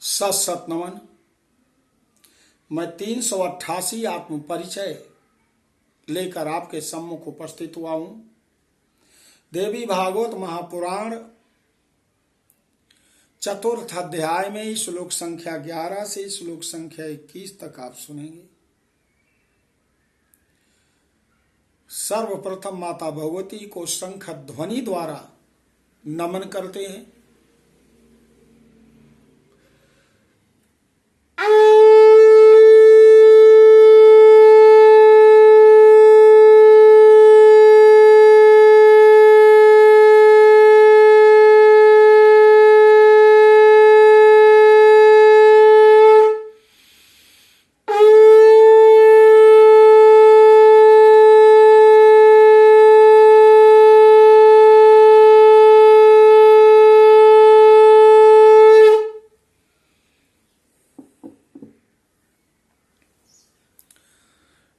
सत सत नमन। मैं 388 आत्म परिचय लेकर आपके सम्मुख उपस्थित हुआ हूं। देवी भागवत महापुराण चतुर्थ अध्याय में श्लोक संख्या 11 से श्लोक संख्या 21 तक आप सुनेंगे। सर्वप्रथम माता भगवती को शंख ध्वनि द्वारा नमन करते हैं।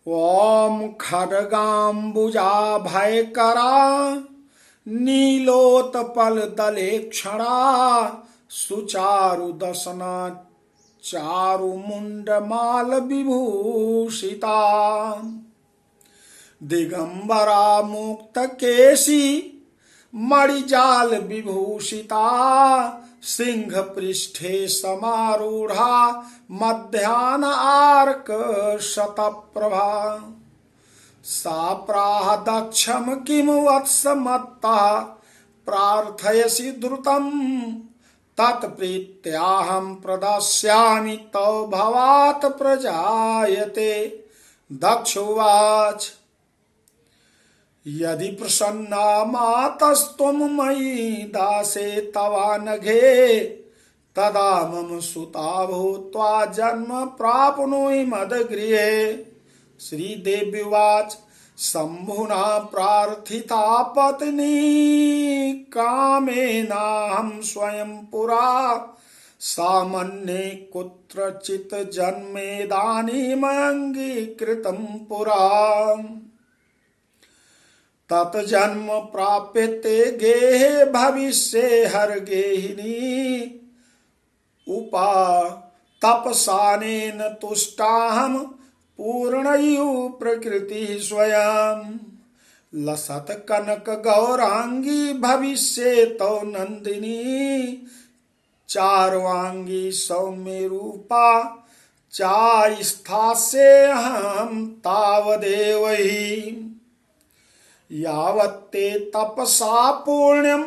ओम खड्गाम्बुजा भयकरा नीलोत्पल दले क्षणा सुचारु दशना चारु मुंडमाल विभूषिता दिगंबरा मुक्त केशी मणिजाल विभूषिता सिंह पृष्ठे समारूढ़ा मध्यान आर्क शतप्रभा सा प्राह दक्षम किम वत्स मत्ता प्रार्थयसि द्रुतम तत्प्रीत्याहं प्रदास्यामि तव भवात् प्रजायते। दक्षोवाच यदि प्रसन्ना मातस्त्वं मयि दासे तवानघे तदा मम सुता भूत्वा जन्म प्राप्नोमि मदगृहे। श्रीदेव्युवाच शम्भुना प्रार्थिता पत्नी कामेनाहं स्वयं पुरा सामन्ये कुत्रचित् जन्मेदानीमङ्गीकृतं पुरा तत्जन्म प्राप्यते गेहे भविष्ये हरगेहिनी उपा तपसानेन तुष्टाहं पूर्णयु प्रकृति स्वयं लसत कनक गौरांगी भविष्ये तौ नंदिनी चारवांगी सौम्य रूपा चास्थास्यहं तावदेव हि यावत्ते तपसा पुण्यं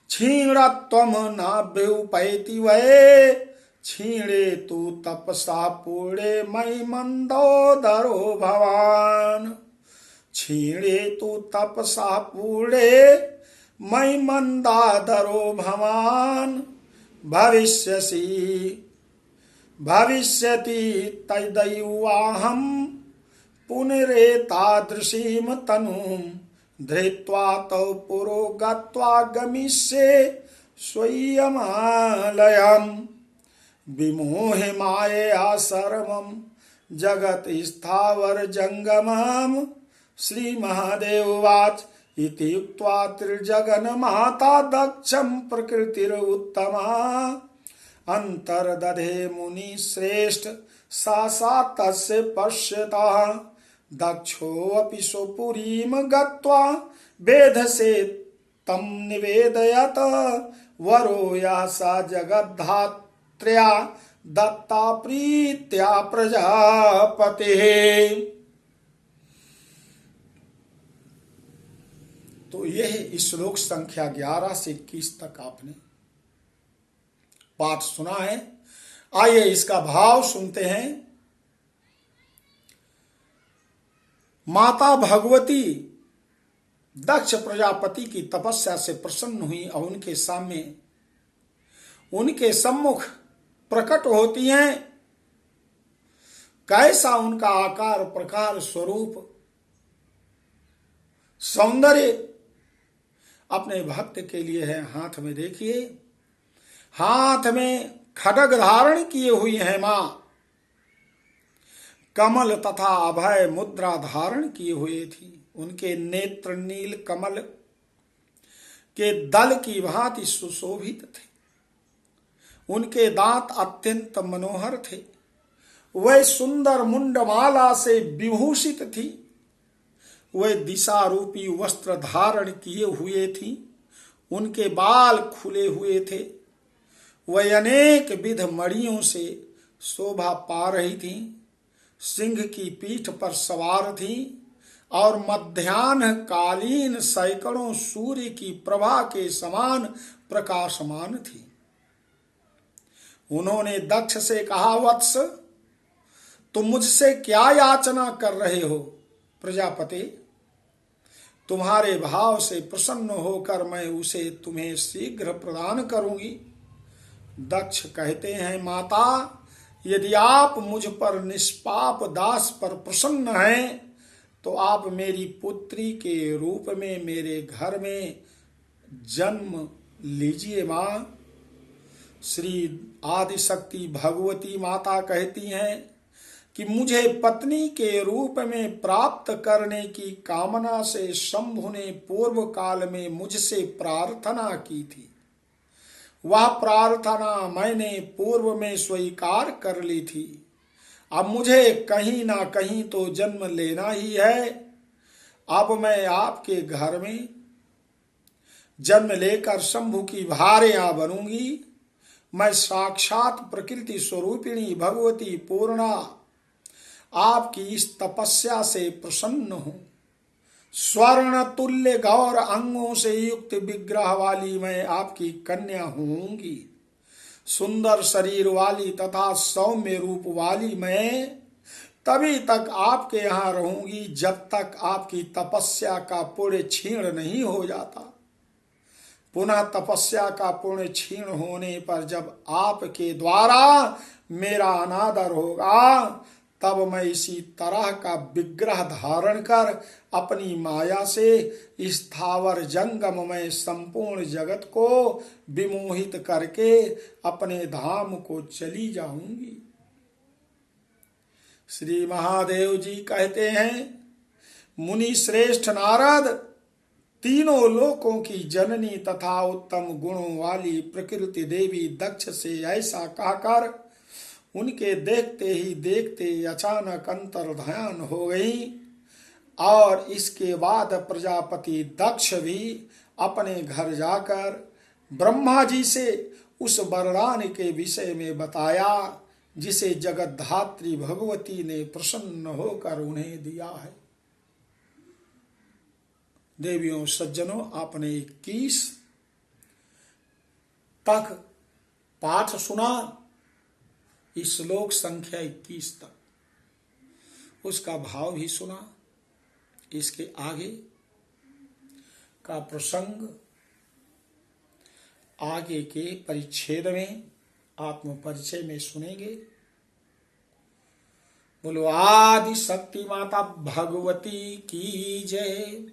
क्षीणत्वं नाभ्युपैति वै क्षीणे तु तपसा पुण्ये मयि मंदोदरो भवान् क्षीणे तु तपसा पुण्ये मयि मंदादरो भवान् भविष्यति तदैवाहं पुनरेतादृशीं तनुं धृत्वा तौ पुरो गत्वा गमिष्ये स्वयमालयम् विमोहे मायया सर्वं जगत् स्थावर जंगमम्। श्री महादेववाच इति उक्त्वा त्रिजगन्माता दक्षं प्रकृतिरुत्तमा अंतर्दधे मुनि श्रेष्ठ सा तस्य पश्यता दक्षोऽपि स्वपुरीं गत्वा वेधसे तं निवेदयत् वरो या सा जगद्धात्र्या दत्ता प्रीत्या प्रजापतेः। तो यह श्लोक संख्या 11 से 21 तक आपने पाठ सुना है। आइए इसका भाव सुनते हैं। माता भगवती दक्ष प्रजापति की तपस्या से प्रसन्न हुई और उनके सम्मुख प्रकट होती हैं। कैसा उनका आकार प्रकार स्वरूप सौंदर्य अपने भक्त के लिए है। हाथ में देखिए, हाथ में खड्ग धारण किए हुई है मां, कमल तथा अभय मुद्रा धारण किए हुए थी। उनके नेत्र नील कमल के दल की भांति सुशोभित थे। उनके दांत अत्यंत मनोहर थे। वह सुंदर मुंडमाला से विभूषित थी। वह दिशा रूपी वस्त्र धारण किए हुए थी। उनके बाल खुले हुए थे। वह अनेक विध मणियों से शोभा पा रही थी। सिंह की पीठ पर सवार थी और मध्याह्न कालीन सैकड़ों सूर्य की प्रभा के समान प्रकाशमान थी। उन्होंने दक्ष से कहा, वत्स, तुम मुझसे क्या याचना कर रहे हो? प्रजापति, तुम्हारे भाव से प्रसन्न होकर मैं उसे तुम्हें शीघ्र प्रदान करूंगी। दक्ष कहते हैं, माता, यदि आप मुझ पर निष्पाप दास पर प्रसन्न हैं तो आप मेरी पुत्री के रूप में मेरे घर में जन्म लीजिए। माँ, श्री आदिशक्ति भगवती माता कहती हैं कि मुझे पत्नी के रूप में प्राप्त करने की कामना से शंभु ने पूर्व काल में मुझसे प्रार्थना की थी। वह प्रार्थना मैंने पूर्व में स्वीकार कर ली थी। अब मुझे कहीं ना कहीं तो जन्म लेना ही है। अब मैं आपके घर में जन्म लेकर शंभु की भार्या बनूंगी। मैं साक्षात प्रकृति स्वरूपिणी भगवती पूर्णा आपकी इस तपस्या से प्रसन्न हूं। स्वर्ण तुल्य गौर अंगों से युक्त विग्रह वाली मैं आपकी कन्या होंगी। सुंदर शरीर वाली तथा सौम्य रूप वाली मैं तभी तक आपके यहाँ रहूंगी जब तक आपकी तपस्या का पुण्य क्षीण नहीं हो जाता। पुनः तपस्या का पुण्य क्षीण होने पर जब आपके द्वारा मेरा अनादर होगा, तब मैं इसी तरह का विग्रह धारण कर अपनी माया से स्थावर जंगम में संपूर्ण जगत को विमोहित करके अपने धाम को चली जाऊंगी। श्री महादेव जी कहते हैं, मुनि श्रेष्ठ नारद, तीनों लोकों की जननी तथा उत्तम गुणों वाली प्रकृति देवी दक्ष से ऐसा कहकर उनके देखते ही देखते अचानक अंतर्ध्यान हो गई। और इसके बाद प्रजापति दक्ष भी अपने घर जाकर ब्रह्मा जी से उस वरदान के विषय में बताया जिसे जगद्धात्री भगवती ने प्रसन्न होकर उन्हें दिया है। देवियों सज्जनों, आपने 21 तक पाठ सुना। इस श्लोक संख्या 21 तक उसका भाव भी सुना। इसके आगे का प्रसंग आगे के परिच्छेद में आत्म परिचय में सुनेंगे। बोलो आदि शक्ति माता भगवती की जय।